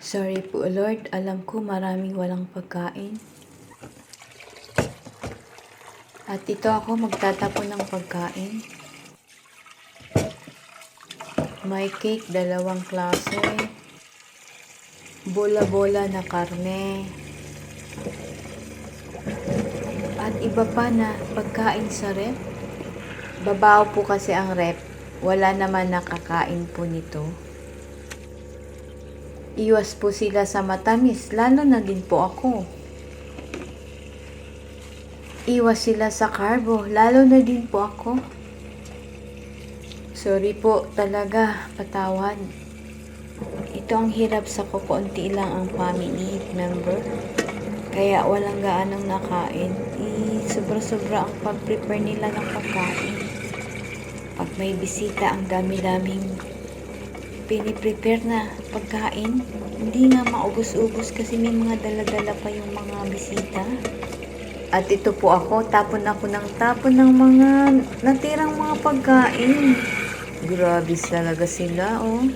Sorry po Lord, alam ko maraming walang pagkain. At ito ako magtatapon ng pagkain. May cake, 2 klase. Bola-bola na karne. At iba pa na pagkain sa rep. Babaw po kasi ang rep. Wala naman nakakain po nito. Iwas po sila sa matamis, lalo na din po ako. Iwas sila sa carbo, lalo na din po ako. Sorry po talaga, patawad. Ito ang hirap sa kukunti lang ang family member. Kaya walang gaanong nakain. Sobra-sobra ang pag-prepare nila ng pagkain. Pag may bisita, ang dami-daming piniprepare na pagkain. Hindi nga maubos-ubos kasi may mga dala-dala pa yung mga bisita. At ito po ako, tapon ng mga natirang mga pagkain. Grabe talaga sila, oh.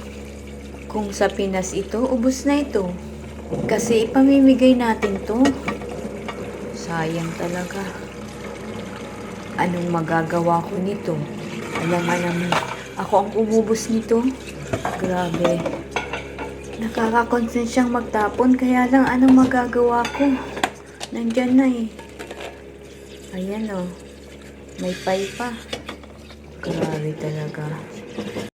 Kung sa Pinas ito, ubos na ito. Kasi ipamimigay natin to. Sayang talaga. Anong magagawa ko nito? Alam nga naman, ako ang umubos nito. Grabe. Nakakakonsensyang magtapon, kaya lang anong magagawa ko? Nandyan na eh. Ayan oh. May pay pa. Grabe talaga.